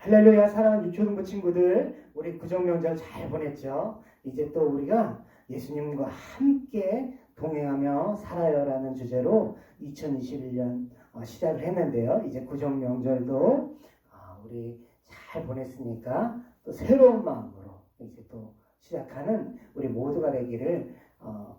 할렐루야. 사랑하는 유초등부 친구들, 우리 구정명절 잘 보냈죠? 이제 또 우리가 예수님과 함께 동행하며 살아요라는 주제로 2021년 시작을 했는데요. 이제 구정명절도 우리 잘 보냈으니까 또 새로운 마음으로 이제 또 시작하는 우리 모두가 되기를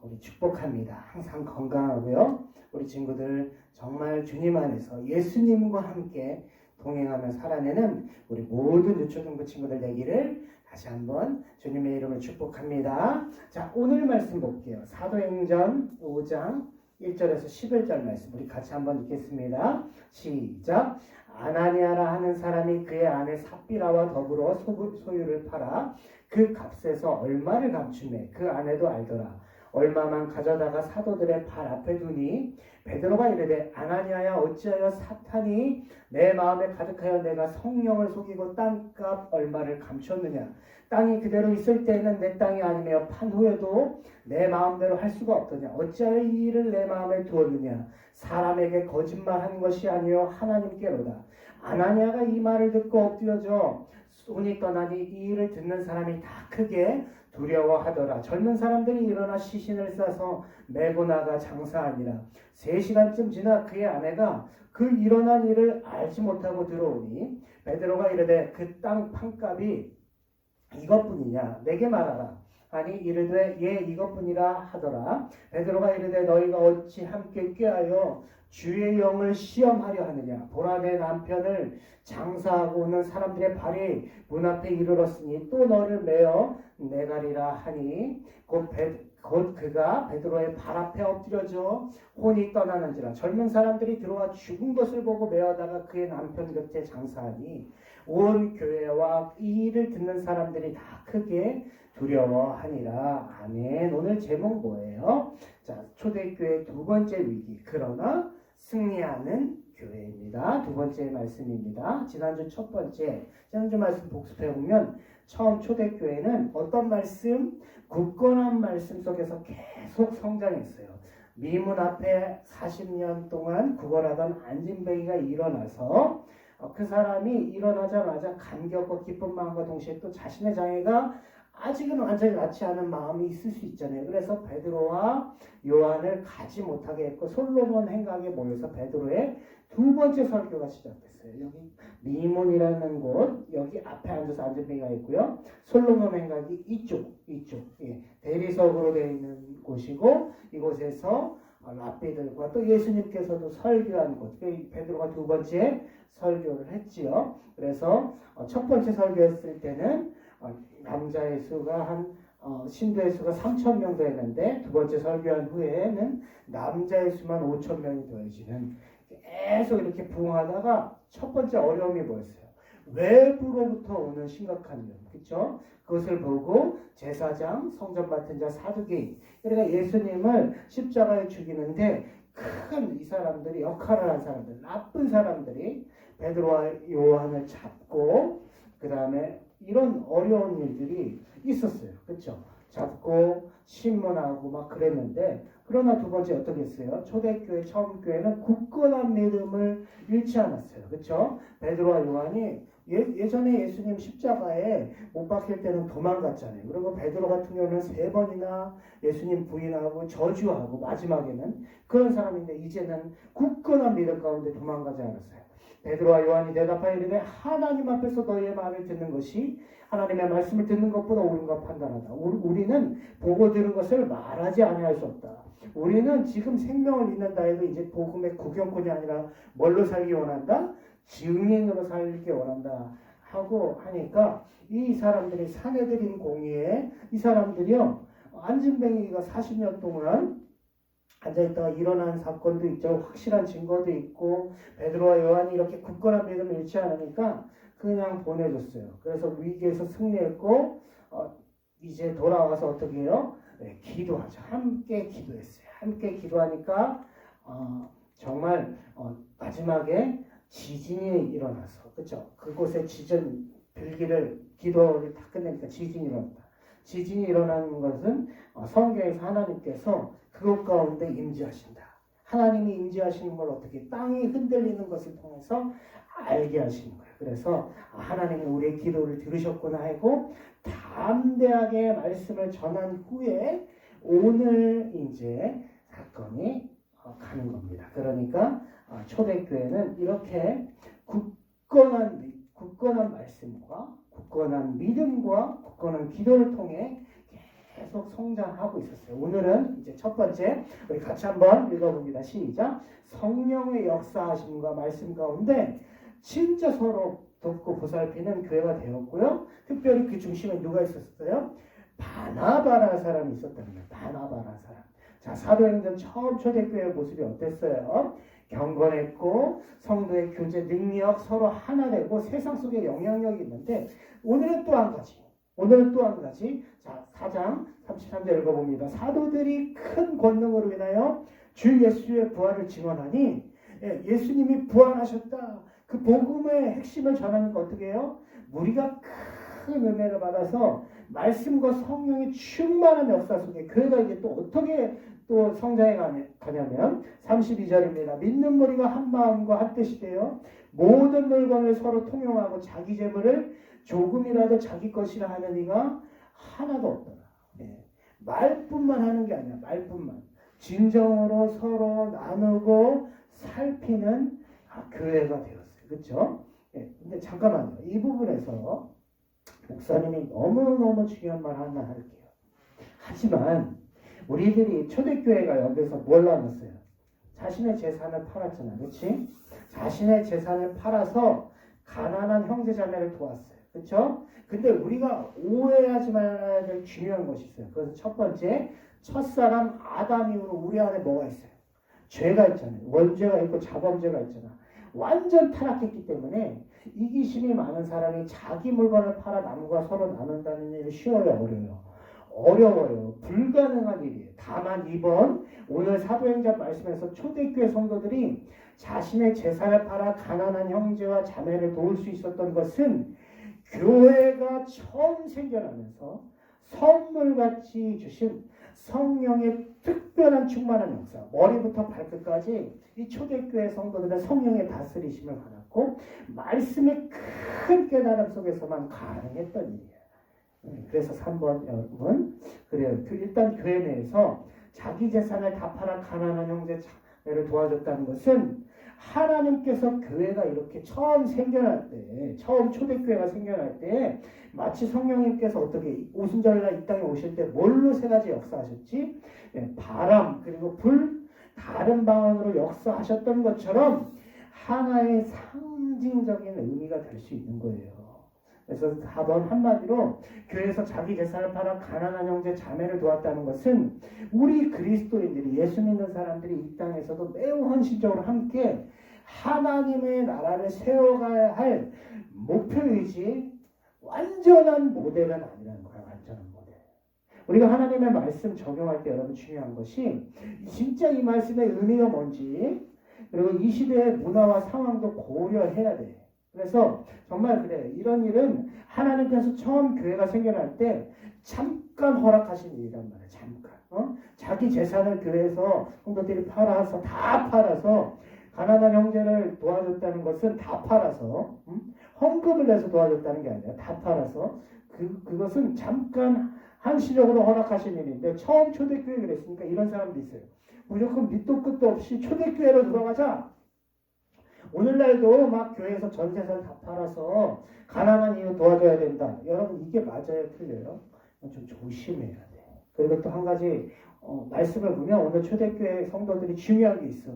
우리 축복합니다. 항상 건강하고요. 우리 친구들 정말 주님 안에서 예수님과 함께 동행하며 살아내는 우리 모든 유초등부 친구들 되기를 다시 한번 주님의 이름을 축복합니다. 자, 오늘 말씀 볼게요. 사도행전 5장 1절에서 11절 말씀 우리 같이 한번 읽겠습니다. 시작. 아나니아라 하는 사람이 그의 아내 삽비라와 더불어 소유를 팔아 그 값에서 얼마를 감추매 그 아내도 알더라. 얼마만 가져다가 사도들의 발 앞에 두니 베드로가 이르되 아나니아야 어찌하여 사탄이 내 마음에 가득하여 내가 성령을 속이고 땅값 얼마를 감췄느냐. 땅이 그대로 있을 때에는 내 땅이 아니며 판 후에도 내 마음대로 할 수가 없더냐. 어찌하여 이 일을 내 마음에 두었느냐. 사람에게 거짓말한 것이 아니요 하나님께로다. 아나니아가 이 말을 듣고 엎드려져 손이 떠나니 이 일을 듣는 사람이 다 크게 두려워하더라. 젊은 사람들이 일어나 시신을 싸서 메고 나가 장사하니라. 3시간쯤 지나 그의 아내가 그 일어난 일을 알지 못하고 들어오니 베드로가 이르되 그 땅 판값이 이것뿐이냐 내게 말하라. 아니 이르되 예 이것뿐이라 하더라. 베드로가 이르되 너희가 어찌 함께 꾀하여 주의 영을 시험하려 하느냐. 보라 내 남편을 장사하고 오는 사람들의 발이 문 앞에 이르렀으니 또 너를 메어 내가리라 하니 곧 그가 베드로의 발 앞에 엎드려져 혼이 떠나는지라. 젊은 사람들이 들어와 죽은 것을 보고 메어다가 그의 남편 곁에 장사하니 온 교회와 이 일을 듣는 사람들이 다 크게 두려워하니라. 아멘. 오늘 제목 뭐예요? 자, 초대교회 두 번째 위기 그러나 승리하는 교회입니다. 두 번째 말씀입니다. 지난주 첫 번째 지난주 말씀 복습해 보면 처음 초대교회는 어떤 말씀? 굳건한 말씀 속에서 계속 성장했어요. 미문 앞에 40년 동안 구걸하던 안진뱅이가 일어나서 그 사람이 일어나자마자 감격과 기쁜 마음과 동시에 또 자신의 장애가 아직은 완전히 낫지 않은 마음이 있을 수 있잖아요. 그래서 베드로와 요한을 가지 못하게 했고 솔로몬 행각에 모여서 베드로의 두 번째 설교가 시작됐어요. 여기 미문이라는 곳, 여기 앞에 앉아서 안진뱅이가 있고요. 솔로몬 행각이 이쪽, 예, 대리석으로 되어 있는 곳이고 이곳에서 랍비들과 또 예수님께서도 설교한 곳, 베드로가 두 번째 설교를 했지요. 그래서 첫 번째 설교했을 때는 남자의 수가 신도의 수가 3,000명 되는데 두 번째 설교한 후에는 남자의 수만 5,000명이 더해지는 계속 이렇게 부흥하다가 첫 번째 어려움이 뭐였어요? 외부로부터 오는 심각한 위험, 그렇죠? 그것을 보고 제사장, 성전 맡은 자, 사두개인, 그러니까 예수님을 십자가에 죽이는데 큰 이 사람들이 역할을 한 사람들, 나쁜 사람들이 베드로와 요한을 잡고 그 다음에 이런 어려운 일들이 있었어요. 그렇죠? 잡고 신문하고 막 그랬는데 그러나 두 번째 어떻게 했어요? 초대교회 처음 교회는 굳건한 믿음을 잃지 않았어요. 그렇죠? 베드로와 요한이 예전에 예수님 십자가에 못 박힐 때는 도망갔잖아요. 그리고 베드로 같은 경우는 3번이나 예수님 부인하고 저주하고 마지막에는 그런 사람인데 이제는 굳건한 믿음 가운데 도망가지 않았어요. 베드로와 요한이 대답하여 이르되 하나님 앞에서 너희의 말을 듣는 것이 하나님의 말씀을 듣는 것보다 옳은가 판단하다. 우리는 보고 들은 것을 말하지 아니할 수 없다. 우리는 지금 생명을 잃는다 해도 이제 복음의 구경꾼이 아니라 뭘로 살기 원한다? 증인으로 살기 원한다 하고 하니까 이 사람들이 사내들인 공의에 이 사람들이요 안진뱅이가 40년 동안 앉아있다가 일어난 사건도 있죠. 확실한 증거도 있고 베드로와 요한이 이렇게 굳건한 믿음을 잃지 않으니까 그냥 보내줬어요. 그래서 위기에서 승리했고 이제 돌아와서 어떻게 해요? 네, 기도하죠. 함께 기도했어요. 함께 기도하니까 정말 마지막에 지진이 일어나서 그렇죠? 그곳에 지진 빌기를 기도를 다 끝내니까 지진이 일어났다. 지진이 일어나는 것은 성경에서 하나님께서 그것 가운데 임재하신다. 하나님이 임재하시는 걸 어떻게 땅이 흔들리는 것을 통해서 알게 하시는 거예요. 그래서 하나님이 우리의 기도를 들으셨구나 하고 담대하게 말씀을 전한 후에 오늘 이제 사건이 가는 겁니다. 그러니까 초대교회는 이렇게 굳건한 말씀과 굳건한 믿음과 굳건한 기도를 통해 계속 성장하고 있었어요. 오늘은 이제 첫 번째 우리 같이 한번 읽어봅니다. 시작. 성령의 역사하심과 말씀 가운데 진짜 서로 돕고 보살피는 교회가 되었고요. 특별히 그 중심에 누가 있었어요? 바나바라는 사람이 있었답니다. 바나바라는 사람. 자, 사도행전 처음 초대교회의 모습이 어땠어요? 경건했고 성도의 교제 능력 서로 하나 되고 세상 속에 영향력이 있는데 오늘은 또 한 가지. 자, 4장 33절 읽어봅니다. 사도들이 큰 권능으로 인하여 주 예수의 부활을 증언하니 예수님이 부활하셨다. 그 복음의 핵심을 전하는 거 어떻게 해요? 우리가 큰 은혜를 받아서 말씀과 성령의 충만한 역사 속에 교회가 이제 또 어떻게 또 성장해 가냐면 32절입니다. 믿는 무리가 한 마음과 한 뜻이 되어 모든 물건을 서로 통용하고 자기 재물을 조금이라도 자기 것이라 하는 이가 하나도 없더라. 말뿐만 하는 게 아니야. 말뿐만. 진정으로 서로 나누고 살피는 교회가 되었어요. 그렇죠? 근데 잠깐만요. 이 부분에서 목사님이 너무너무 중요한 말 하나 할게요. 하지만 우리들이 초대교회가 여기서 뭘 나눴어요? 자신의 재산을 팔았잖아. 그렇지? 자신의 재산을 팔아서 가난한 형제자매를 도왔어요. 그렇죠? 근데 우리가 오해하지 말아야 될 중요한 것이 있어요. 그래서 첫 번째, 첫사람 아담 이후로 우리 안에 뭐가 있어요? 죄가 있잖아요. 원죄가 있고 자범죄가 있잖아. 완전 타락했기 때문에 이기심이 많은 사람이 자기 물건을 팔아 남과 서로 나눈다는 일이 쉬워요, 어려워요? 어려워요. 불가능한 일이에요. 다만 이번 오늘 사도행전 말씀에서 초대교회 성도들이 자신의 재산을 팔아 가난한 형제와 자매를 도울 수 있었던 것은 교회가 처음 생겨나면서 선물같이 주신 성령의 특별한 충만한 역사, 머리부터 발끝까지 이 초대교회 성도들은 성령의 다스리심을 받았고 말씀의 큰 깨달음 속에서만 가능했던 일이에요. 그래서 3번 여러분, 그래요. 일단 교회 내에서 자기 재산을 다 팔아 가난한 형제 자매를 도와줬다는 것은 하나님께서 교회가 이렇게 처음 생겨날 때, 처음 초대교회가 생겨날 때 마치 성령님께서 어떻게 오순절날 이 땅에 오실 때 뭘로 세 가지 역사하셨지? 바람 그리고 불, 다른 방언으로 역사하셨던 것처럼 하나의 상징적인 의미가 될 수 있는 거예요. 그래서 4번 한마디로 교회에서 자기 재산을 팔아 가난한 형제 자매를 도왔다는 것은 우리 그리스도인들이 예수 믿는 사람들이 이 땅에서도 매우 헌신적으로 함께 하나님의 나라를 세워가야 할 목표이지 완전한 모델은 아니라는 거야. 완전한 모델. 우리가 하나님의 말씀 적용할 때 여러분 중요한 것이 진짜 이 말씀의 의미가 뭔지 그리고 이 시대의 문화와 상황도 고려해야 돼. 그래서 정말 그래. 이런 일은 하나님께서 처음 교회가 생겨날 때 잠깐 허락하신 일이란 말이야. 잠깐. 자기 재산을 교회에서 성도들이 다 팔아서 가난한 형제를 도와줬다는 것은 다 팔아서 헌금을 내서 도와줬다는 게 아니라 다 팔아서 그것은 잠깐 한시적으로 허락하신 일인데 처음 초대교회 그랬으니까 이런 사람도 있어요. 무조건 밑도 끝도 없이 초대교회로 들어가자. 오늘날도 막 교회에서 전 재산 다 팔아서 가난한 이유 도와줘야 된다. 여러분 이게 맞아요? 틀려요? 좀 조심해야 돼. 그리고 또 한 가지 말씀을 보면 오늘 초대교회 성도들이 중요한 게 있어.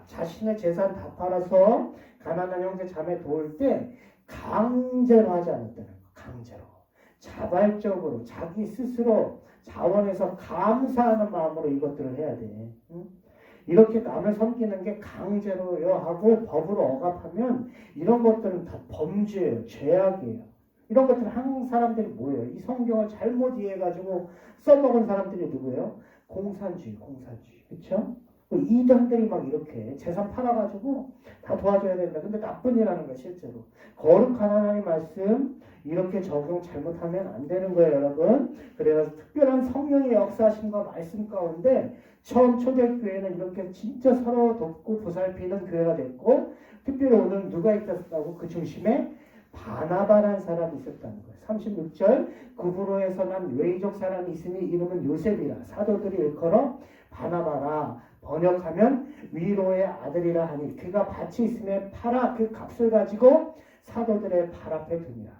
자신의 재산 다 팔아서 가난한 형제 자매 도울 때 강제로 하지 않았다는 거. 강제로. 자발적으로 자기 스스로 자원해서 감사하는 마음으로 이것들을 해야 돼. 응? 이렇게 남을 섬기는 게 강제로요 하고 법으로 억압하면 이런 것들은 다 범죄예요. 죄악이에요. 이런 것들은 한국 사람들이 뭐예요? 이 성경을 잘못 이해해가지고 써먹은 사람들이 누구예요? 공산주의. 그렇죠? 이단들이 막 이렇게 재산 팔아가지고 다 도와줘야 된다. 근데 나쁜 일하는 거야 실제로. 거룩한 하나님의 말씀 이렇게 적용 잘못하면 안 되는 거예요 여러분. 그래서 특별한 성령의 역사하심과 말씀 가운데 처음 초대교회는 이렇게 진짜 서로 돕고 보살피는 교회가 됐고 특별히 오늘 누가 있었다고? 그 중심에 바나바라는 사람이 있었다는 거예요. 36절 그브로에서 난 외이족 사람이 있으니 이름은 요셉이라 사도들이 일컬어 바나바라 번역하면 위로의 아들이라 하니 그가 밭이 있으면 팔아 그 값을 가지고 사도들의 발 앞에 두니라.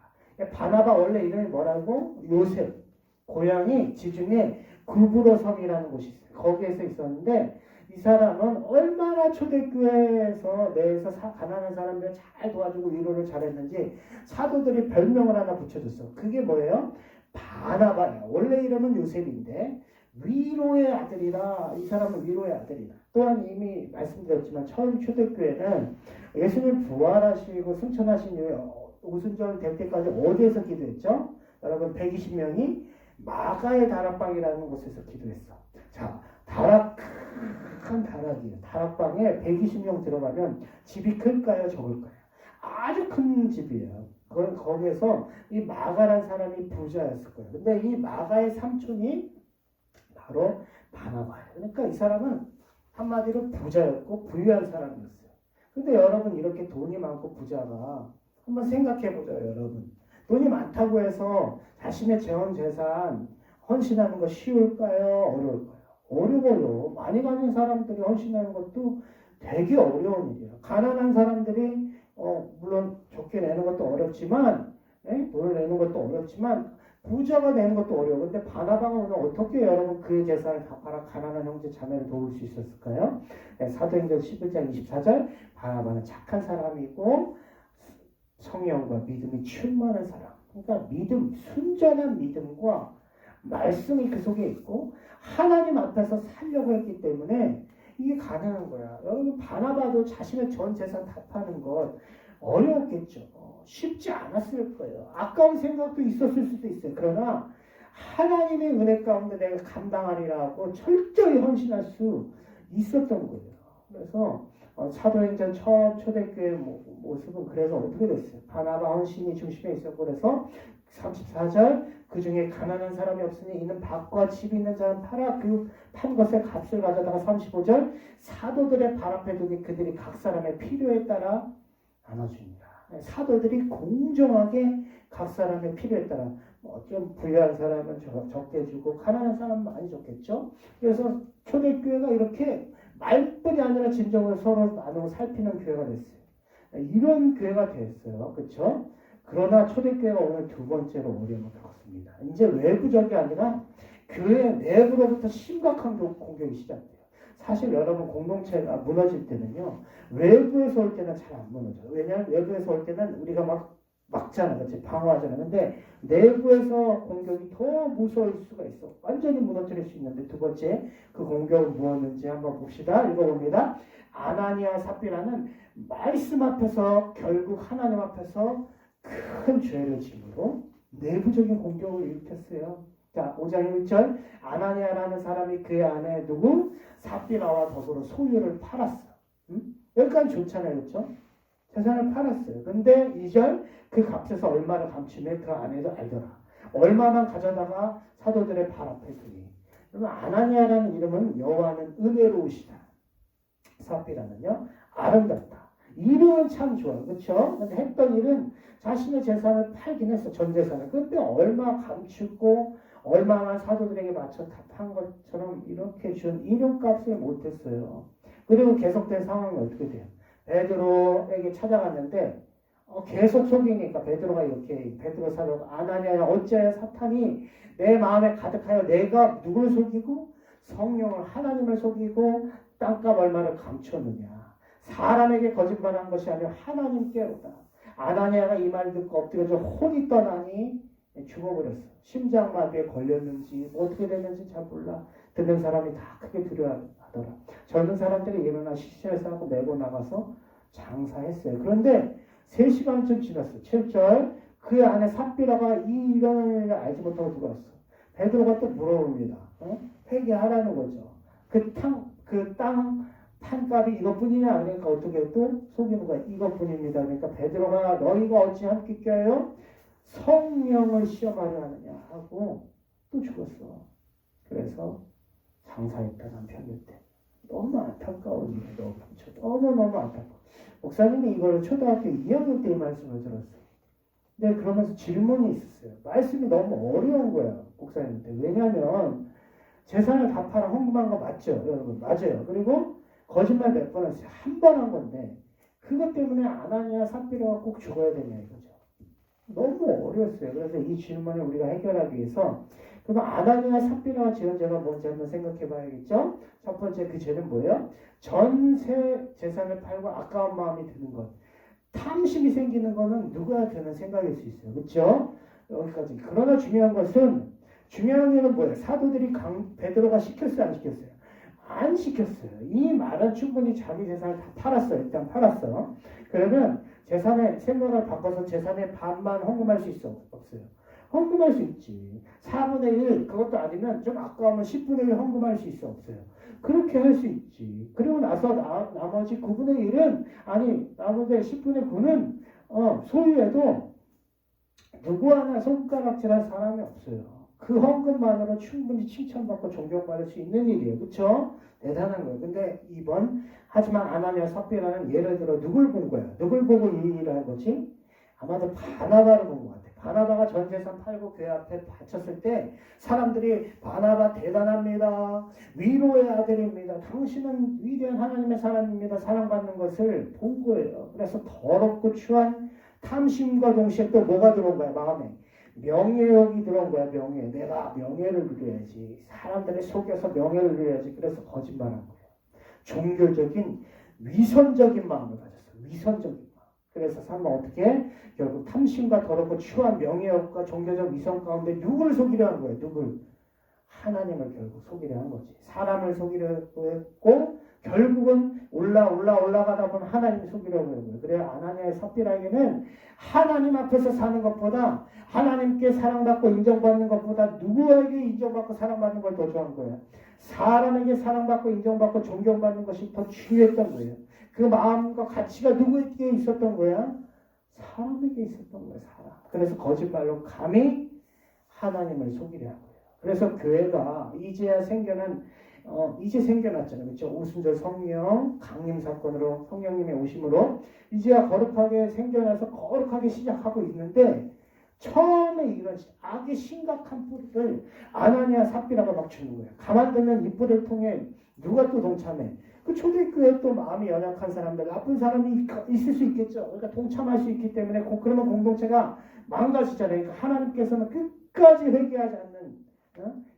바나바 원래 이름이 뭐라고? 요셉. 고향이 지중해 그브로 섬이라는 곳이 있어요. 거기에서 있었는데 이 사람은 얼마나 초대교회에서 내에서 가난한 사람들 잘 도와주고 위로를 잘했는지 사도들이 별명을 하나 붙여줬어. 그게 뭐예요? 바나바야. 원래 이름은 요셉인데 위로의 아들이라. 이 사람은 위로의 아들이라. 또한 이미 말씀드렸지만 처음 초대교회는 예수님 부활하시고 승천하신 이후에 오순절 될 때까지 어디에서 기도했죠? 여러분 120명이 마가의 다락방이라는 곳에서 기도했어. 자, 큰 다락이에요. 다락방에 120명 들어가면 집이 클까요? 적을까요? 아주 큰 집이에요. 거기에서 이 마가란 사람이 부자였을 거예요. 근데 이 마가의 삼촌이 바로 바나바예요. 그러니까 이 사람은 한마디로 부자였고 부유한 사람이었어요. 근데 여러분 이렇게 돈이 많고 부자가 한번 생각해 보죠, 여러분. 돈이 많다고 해서 자신의 재원 재산 헌신하는 거 쉬울까요? 어려울까요? 어려워요. 많이 가진 사람들이 헌신하는 것도 되게 어려운 일이에요. 가난한 사람들이 물론 좋게 내는 것도 어렵지만 돈을 내는 것도 어렵지만 부자가 되는 것도 어려워. 근데 바나바가 오늘 어떻게 여러분 그의 재산을 다 팔아 가난한 형제 자매를 도울 수 있었을까요? 사도행전 11장 24절 바나바는 착한 사람이고 성령과 믿음이 충만한 사람. 그러니까 믿음, 순전한 믿음과 말씀이 그 속에 있고 하나님 앞에서 살려고 했기 때문에 이게 가능한 거야. 여러분 바나바도 자신의 전 재산 다 파는 것 어려웠겠죠. 쉽지 않았을 거예요. 아까운 생각도 있었을 수도 있어요. 그러나 하나님의 은혜 가운데 내가 감당하리라고 철저히 헌신할 수 있었던 거예요. 그래서 사도행전 첫 초대교회 모습은 그래서 어떻게 됐어요? 바나바 헌신이 중심에 있었고 그래서 34절 그 중에 가난한 사람이 없으니 이는 밭과 집이 있는 자는 팔아 그 판 것의 값을 가져다가 35절 사도들의 발 앞에 두기 그들이 각 사람의 필요에 따라 나눠줍니다. 사도들이 공정하게 각 사람의 필요에 따라 좀 부유한 사람은 적게 주고 가난한 사람은 많이 줬겠죠. 그래서 초대교회가 이렇게 말뿐이 아니라 진정으로 서로 나누고 살피는 교회가 됐어요. 이런 교회가 됐어요. 그렇죠? 그러나 초대교회가 오늘 두 번째로 어려움을 겪었습니다. 이제 외부적이 아니라 교회 내부로부터 심각한 공격이 시작돼요. 사실 여러분 공동체가 무너질 때는요. 외부에서 올 때는 잘 안 무너져요. 왜냐하면 외부에서 올 때는 우리가 막잖아. 그렇지? 방어하잖아. 근데 내부에서 공격이 더 무서울 수가 있어. 완전히 무너뜨릴 수 있는데 두 번째 그 공격은 무엇인지 한번 봅시다. 읽어봅니다. 아나니아 삽비라는 말씀 앞에서 결국 하나님 앞에서 큰 죄를 지므로 내부적인 공격을 일으켰어요. 자, 5장 1절 아나니아라는 사람이 그의 아내 누구? 삽비라와 더불어 소유를 팔았어. 여기까지 좋잖아요. 그렇죠? 재산을 팔았어요. 근데 2절 그 값에서 얼마를 감추며 그 아내도 알더라. 얼마만 가져다가 사도들의 발 앞에 두니. 그러면 아나니아라는 이름은 여호와는 은혜로우시다. 삽비라는요 아름답다. 이름은 참 좋아요. 그렇죠? 근데 했던 일은 자신의 재산을 팔긴 했어. 전 재산을. 근데 얼마 감추고 얼마만 사도들에게 맞춰 다 판 것처럼 이렇게 준 이름값을 못했어요. 그리고 계속된 상황이 어떻게 돼요? 베드로에게 찾아갔는데 계속 속이니까 베드로가 이렇게 베드로 사도가 아나니아야 어찌하여 사탄이 내 마음에 가득하여 내가 누굴 속이고 성령을 하나님을 속이고 땅값 얼마를 감췄느냐. 사람에게 거짓말한 것이 아니라 하나님께로다. 아나니아가 이 말 듣고 엎드려져 혼이 떠나니 죽어버렸어. 심장마비에 걸렸는지 어떻게 됐는지 잘 몰라. 듣는 사람이 다 크게 두려워하더라. 젊은 사람들이 일어나 시신을 싸고 메고 나가서 장사했어요. 그런데 3시간쯤 지났어. 7절 그 안에 삽비라가 이 일어나는 일을 알지 못하고 들어왔어. 베드로가 또 물어봅니다. 회개하라는 거죠. 그 땅 판값이 이것뿐이냐? 그러니까 어떻게 또 속이는 거야. 이것뿐입니다. 그러니까 베드로가 너희가 어찌 함께 껴요? 성령을 시험하려 하느냐 하고 또 죽었어. 그래서 장사했다 남편일 때. 너무 안타까운 일이에요. 너무너무 안타까워. 목사님이 이걸 초등학교 2학년 때 이 말씀을 들었어요. 근데 그러면서 질문이 있었어요. 말씀이 너무 어려운 거예요. 목사님한테. 왜냐하면 재산을 다 팔아 헌금한 거 맞죠? 여러분 맞아요. 그리고 거짓말 몇 번 했어요. 한 번 한 건데 그것 때문에 아나니아 삽비라가 꼭 죽어야 되냐 이거죠. 너무 어려웠어요. 그래서 이 질문을 우리가 해결하기 위해서 그럼 아나니아 삽비라가 지은 죄가 뭔지 한번 생각해 봐야겠죠? 첫 번째 그 죄는 뭐예요? 전세 재산을 팔고 아까운 마음이 드는 것. 탐심이 생기는 거는 누구나 드는 생각일 수 있어요. 그렇죠? 여기까지. 그러나 중요한 일은 뭐예요? 사도들이 베드로가 시켰어요? 안 시켰어요? 안 시켰어요. 이 말은 충분히 자기 재산을 다 팔았어요. 일단 팔았어. 그러면 재산의 생각을 바꿔서 재산의 반만 헌금할 수 있어? 없어요? 헌금할 수 있지. 4분의 1 그것도 아니면 좀 아까우면 10분의 1 헌금할 수 있어? 없어요? 그렇게 할 수 있지. 그리고 나서 나머지 9분의 1은 나머지 10분의 9는 소유해도 누구 하나 손가락질할 사람이 없어요. 그 헌금만으로 충분히 칭찬받고 존경받을 수 있는 일이에요. 그렇죠? 대단한 거예요. 근데 하지만 아나니아 삽비라는 예를 들어 누굴 본 거야? 누굴 보고 이 일을 한 거지? 아마도 바나바를 본 것 같아. 바나바가 전 재산 팔고 교회 앞에 바쳤을 때 사람들이 바나바 대단합니다. 위로의 아들입니다. 당신은 위대한 하나님의 사람입니다. 사랑받는 것을 본 거예요. 그래서 더럽고 추한 탐심과 동시에 또 뭐가 들어온 거야? 마음에. 명예욕이 들어온 거야. 내가 명예를 누려야지. 사람들을 속여서 명예를 누려야지. 그래서 거짓말한 거예요. 종교적인 위선적인 마음을 가졌어. 위선적인 마음. 그래서 사람은 어떻게? 결국 탐심과 더럽고 추한 명예욕과 종교적 위선 가운데 누구를 속이려 한 거예요? 누굴? 하나님을 결국 속이려 한 거지. 사람을 속이려고 했고 결국은 올라가다 보면 하나님을 속이려고 하는 거예요. 그래야 아나니아의 삽비라에게는 하나님 앞에서 사는 것보다 하나님께 사랑받고 인정받는 것보다 누구에게 인정받고 사랑받는 걸 더 좋아한 거예요. 사람에게 사랑받고 인정받고 존경받는 것이 더 중요했던 거예요. 그 마음과 가치가 누구에게 있었던 거야? 사람에게 있었던 거예요. 사람. 그래서 거짓말로 감히 하나님을 속이려 한 거예요. 그래서 교회가 이제 생겨났잖아요. 그렇죠? 오순절 성령 강림 사건으로 성령님의 오심으로 이제야 거룩하게 생겨나서 거룩하게 시작하고 있는데 처음에 이런 악의 심각한 뿌리를 아나니아 삽비라가 막 주는 거예요. 가만두면 이 뿌리를 통해 누가 또 동참해? 그 초대교회 또 마음이 연약한 사람들, 나쁜 사람이 있을 수 있겠죠. 그러니까 동참할 수 있기 때문에 그러면 공동체가 망가지잖아요. 그러니까 하나님께서는 끝까지 회개하지 않는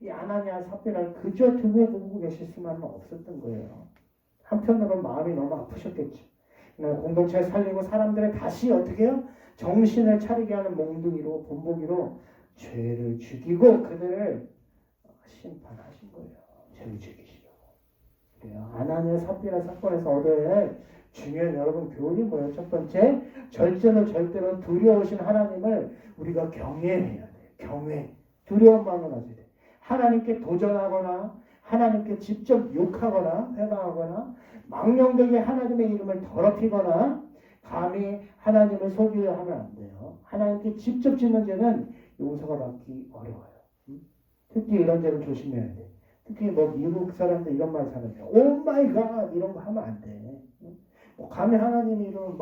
이 아나니아 삽비라를 그저 두고 보고 계실 수만은 없었던 거예요. 한편으로는 마음이 너무 아프셨겠죠. 공동체를 살리고 사람들을 다시 어떻게 해요? 정신을 차리게 하는 몽둥이로 본보기로 죄를 죽이고 그들을 심판하신 거예요. 죄를 죽이시려고. 그래요. 아나니아 삽비라 사건에서 얻어야 할 중요한 여러분 교훈이 뭐예요? 첫 번째, 절대로 두려우신 하나님을 우리가 경외해야 돼요. 경외. 두려운 마음을 가져야 돼요. 하나님께 도전하거나 하나님께 직접 욕하거나 회방하거나 망령되게 하나님의 이름을 더럽히거나 감히 하나님을 속이려 하면 안 돼요. 하나님께 직접 짓는 죄는 용서가 받기 어려워요. 특히 이런 죄는 조심해야 돼. 특히 미국 사람들 이런 말 사는데요. 오 마이 갓 이런 거 하면 안 돼. 감히 하나님 이름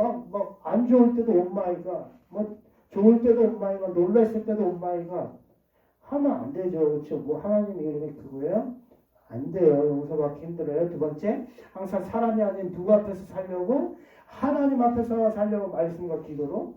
안 좋을 때도 오 마이 갓, 좋을 때도 오 마이 갓, 놀랐을 때도 오 마이 갓 하면 안 되죠. 그렇죠? 하나님 이름이 그거예요? 안 돼요. 용서받기 힘들어요. 두 번째, 항상 사람이 아닌 누구 앞에서 살려고 하나님 앞에서 살려고 말씀과 기도로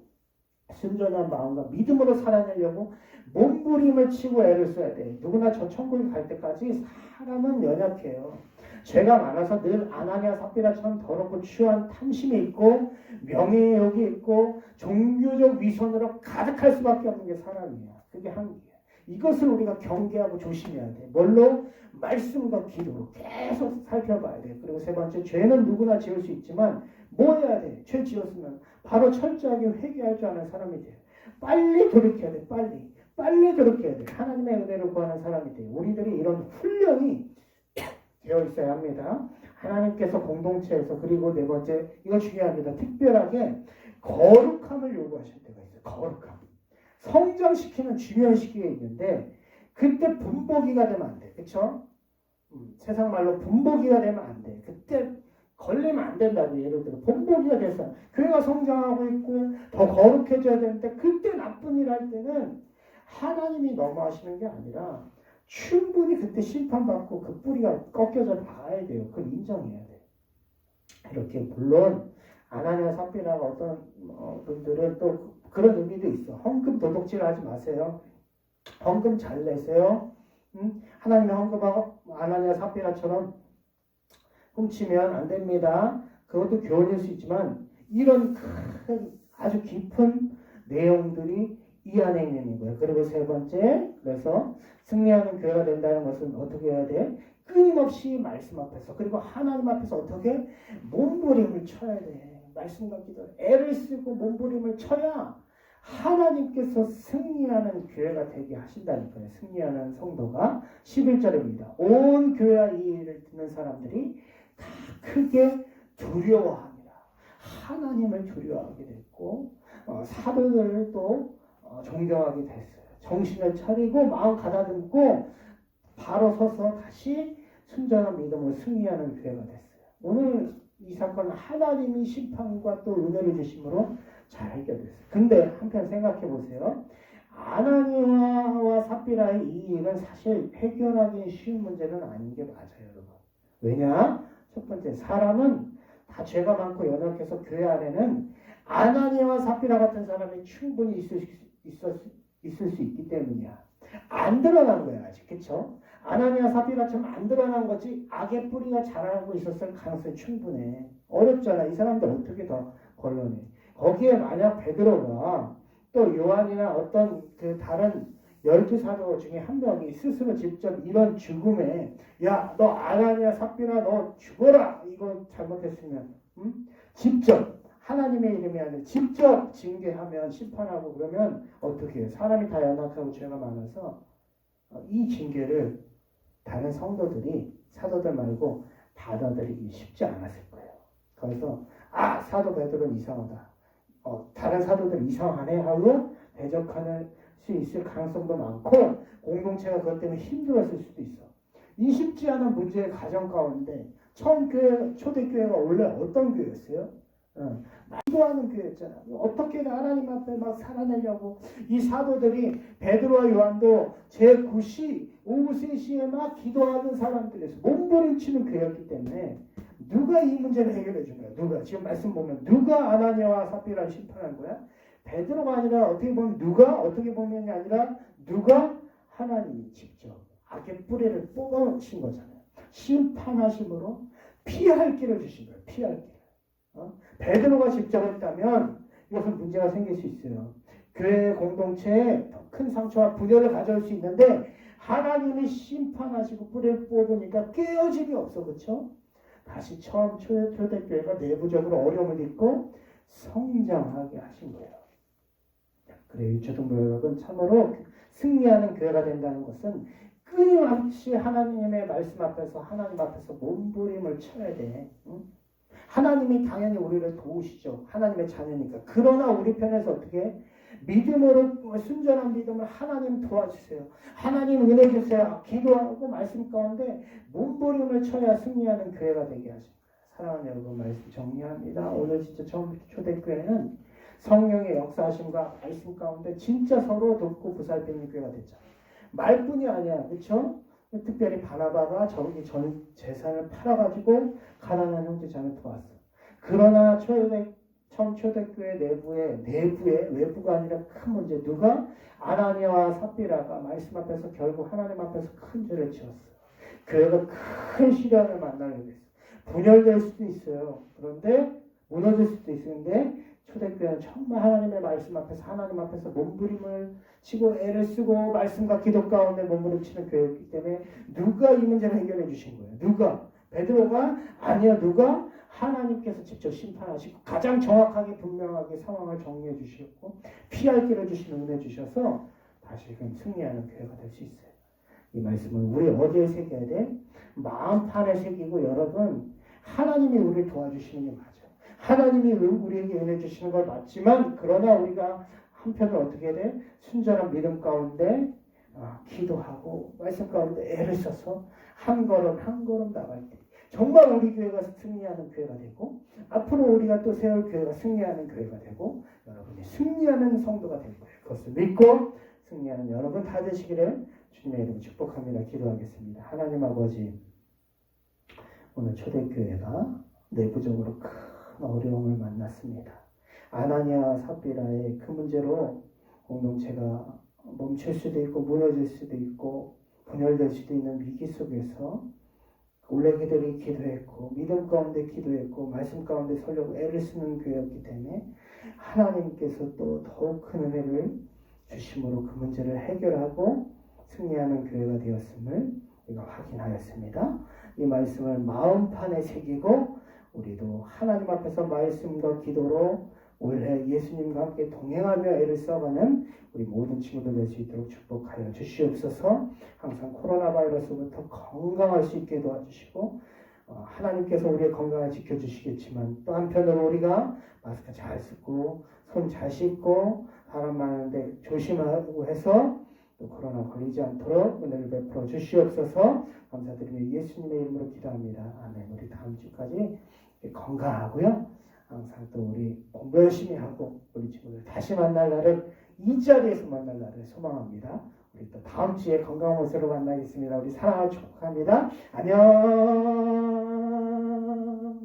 순전한 마음과 믿음으로 살아내려고 몸부림을 치고 애를 써야 돼. 누구나 저 천국에 갈 때까지 사람은 연약해요. 죄가 많아서 늘 아나니아 삽비라처럼 더럽고 추한 탐심이 있고 명예욕이 있고 종교적 위선으로 가득할 수밖에 없는 게 사람이야. 그게 한계야. 이것을 우리가 경계하고 조심해야 돼. 뭘로? 말씀과 기도로 계속 살펴봐야 돼. 그리고 세 번째, 죄는 누구나 지을 수 있지만 뭐 해야 돼? 죄 지었으면 바로 철저하게 회개할 줄 아는 사람이 돼. 빨리 돌이켜야 돼. 빨리 돌이켜야 돼. 하나님의 은혜를 구하는 사람이 돼. 우리들이 이런 훈련이 되어 있어야 합니다. 하나님께서 공동체에서 그리고 네 번째, 이거 중요합니다. 특별하게 거룩함을 요구하실 때가 있어요. 거룩함. 성장시키는 중요한 시기에 있는데 그때 분보기가 되면 안 돼. 그렇죠? 세상 말로 본보기가 되면 안 돼. 그때 걸리면 안 된다고. 예를 들어 본보기가 돼서 교회가 성장하고 있고 더 거룩해져야 되는데 그때 나쁜 일 할 때는 하나님이 너무하시는 게 아니라 충분히 그때 심판받고 그 뿌리가 꺾여져 나가야 돼요. 그걸 인정해야 돼. 이렇게 물론 아나니아 삽비라가 어떤 분들은 또 그런 의미도 있어. 헌금 도둑질 하지 마세요. 헌금 잘 내세요. 하나님의 헌금하고 아나니아 삽비라처럼 훔치면 안 됩니다. 그것도 교훈일 수 있지만 이런 큰 아주 깊은 내용들이 이 안에 있는 거예요. 그리고 세 번째, 그래서 승리하는 교회가 된다는 것은 어떻게 해야 돼? 끊임없이 말씀 앞에서 그리고 하나님 앞에서 어떻게 몸부림을 쳐야 돼. 말씀과 기도 애를 쓰고 몸부림을 쳐야 하나님께서 승리하는 교회가 되게 하신다니까요. 승리하는 성도가 11절입니다. 온 교회와 이 일을 듣는 사람들이 다 크게 두려워합니다. 하나님을 두려워하게 됐고 사도들을 또 존경하게 됐어요. 정신을 차리고 마음 가다듬고 바로 서서 다시 순전한 믿음으로 승리하는 교회가 됐어요. 오늘 이 사건은 하나님이 심판과 또 은혜를 주심으로 잘 해결됐어요. 근데 한편 생각해 보세요. 아나니아와 삽비라의 이 일은 사실 해결하기 쉬운 문제는 아닌 게 맞아요, 여러분. 왜냐? 첫 번째, 사람은 다 죄가 많고 연약해서 교회 안에는 아나니아와 삽비라 같은 사람이 충분히 있을 수 있기 때문이야. 안 드러난 거야, 아직. 그쵸? 아나니아 삽비라처럼 안 드러난 거지 악의 뿌리가 자라고 있었을 가능성이 충분해. 어렵잖아. 이 사람들 어떻게 더 걸러내. 거기에 만약 베드로가 또 요한이나 어떤 그 다른 12사도 중에 한 명이 스스로 직접 이런 죽음에 야, 너 아나니아 삽비라 너 죽어라. 이거 잘못했으면 직접 하나님의 이름이 아니라 직접 징계하면 심판하고 그러면 어떻게 해요? 사람이 다 연약하고 죄가 많아서 이 징계를 다른 성도들이 사도들 말고 받아들이기 쉽지 않았을 거예요. 그래서 사도 베드로는 이상하다. 다른 사도들 이상하네 하고 대적하는 수 있을 가능성도 많고 공동체가 그것 때문에 힘들었을 수도 있어. 이 쉽지 않은 문제의 가정 가운데 처음 교회 초대교회가 원래 어떤 교회였어요? 기도하는 교회였잖아. 어떻게 하나님 앞에 막 살아내려고 이 사도들이 베드로와 요한도 제9시 오후 3시에 막 기도하는 사람들에서 몸부림치는 교회였기 때문에 누가 이 문제를 해결해 준 거야? 누가? 지금 말씀 보면 누가 아나니아와 삽비라를 심판한 거야? 베드로가 아니라 어떻게 보면 어떻게 보면이 아니라 누가? 하나님이 직접 악의 뿌리를 뽑아놓으신 거잖아요. 심판하심으로 피할 길을 주신 거예요. 피할 길. 베드로가 직접 했다면 이것은 문제가 생길 수 있어요. 교회 공동체에 더 큰 상처와 분열을 가져올 수 있는데 하나님이 심판하시고 뿌리를 뽑으니까 깨어짐이 없어. 그렇죠? 다시 처음 초대교회가 내부적으로 어려움을 겪고 성장하게 하신 거예요. 그래요. 초등부 여러분, 참으로 승리하는 교회가 된다는 것은 끊임없이 하나님의 말씀 앞에서 하나님 앞에서 몸부림을 쳐야 돼. 하나님이 당연히 우리를 도우시죠. 하나님의 자녀니까. 그러나 우리 편에서 어떻게 믿음으로 순전한 믿음을 하나님 도와주세요. 하나님 은혜 주세요. 기도하고 말씀 가운데 몸부림을 쳐야 승리하는 교회가 되게 하십니다. 사랑하는 여러분, 말씀 정리합니다. 오늘 진짜 처음부터 초대교회는 성령의 역사하심과 말씀 가운데 진짜 서로 돕고 보살피는 교회가 됐죠. 말뿐이 아니야. 그렇죠? 특별히 바나바가 저기 전 재산을 팔아가지고 가난한 형제자매 도왔어. 그러나 처음 초대교회 내부에 외부가 아니라 큰 문제. 누가? 아나니아와 삽비라가 말씀 앞에서 결국 하나님 앞에서 큰 죄를 지었어. 교회가 큰 시련을 만나게 됐어. 분열될 수도 있어요. 그런데 무너질 수도 있는데 초대교회는 정말 하나님의 말씀 앞에서 하나님 앞에서 몸부림을 치고 애를 쓰고 말씀과 기도 가운데 몸부림치는 교회였기 때문에 누가 이 문제를 해결해 주신 거예요? 누가? 베드로가? 아니야. 누가? 하나님께서 직접 심판하시고 가장 정확하게 분명하게 상황을 정리해 주셨고 피할 길을 주시는 은혜 주셔서 다시금 승리하는 교회가 될 수 있어요. 이 말씀은 우리 어디에 새겨야 돼? 마음판에 새기고 여러분 하나님이 우리를 도와주시는 게 맞아요. 하나님이 우리에게 은혜 주시는 걸 맞지만 그러나 우리가 한편으로 어떻게 돼? 순전한 믿음 가운데 기도하고 말씀 가운데 애를 써서 한 걸음 한 걸음 나갈 때 정말 우리 교회가 승리하는 교회가 되고 앞으로 우리가 또 세울 교회가 승리하는 교회가 되고 여러분이 승리하는 성도가 될 거예요. 그것을 믿고 승리하는 여러분 다 되시기를 주님의 이름으로 축복합니다. 기도하겠습니다. 하나님 아버지, 오늘 초대교회가 내부적으로 큰 어려움을 만났습니다. 아나니아와 삽비라의 그 문제로 공동체가 멈출 수도 있고 무너질 수도 있고 분열될 수도 있는 위기 속에서 올레기들이 기도했고 믿음 가운데 기도했고 말씀 가운데 서려고 애를 쓰는 교회였기 때문에 하나님께서 또 더욱 큰 은혜를 주심으로 그 문제를 해결하고 승리하는 교회가 되었음을 우리가 확인하였습니다. 이 말씀을 마음판에 새기고 우리도 하나님 앞에서 말씀과 기도로 올해 예수님과 함께 동행하며 애를 써가는 우리 모든 친구들 될 수 있도록 축복하여 주시옵소서. 항상 코로나 바이러스부터 건강할 수 있게 도와주시고 하나님께서 우리의 건강을 지켜주시겠지만 또 한편으로 우리가 마스크 잘 쓰고 손 잘 씻고 사람 많은데 조심하고 해서 또 코로나 걸리지 않도록 은혜를 베풀어 주시옵소서. 감사드리며 예수님의 이름으로 기도합니다. 아멘. 우리 다음 주까지 건강하고요. 항상 또 우리 공부 열심히 하고 우리 친구들 다시 만날 날을 이 자리에서 만날 날을 소망합니다. 우리 또 다음 주에 건강한 모습으로 만나겠습니다. 우리 사랑을 축복합니다. 안녕.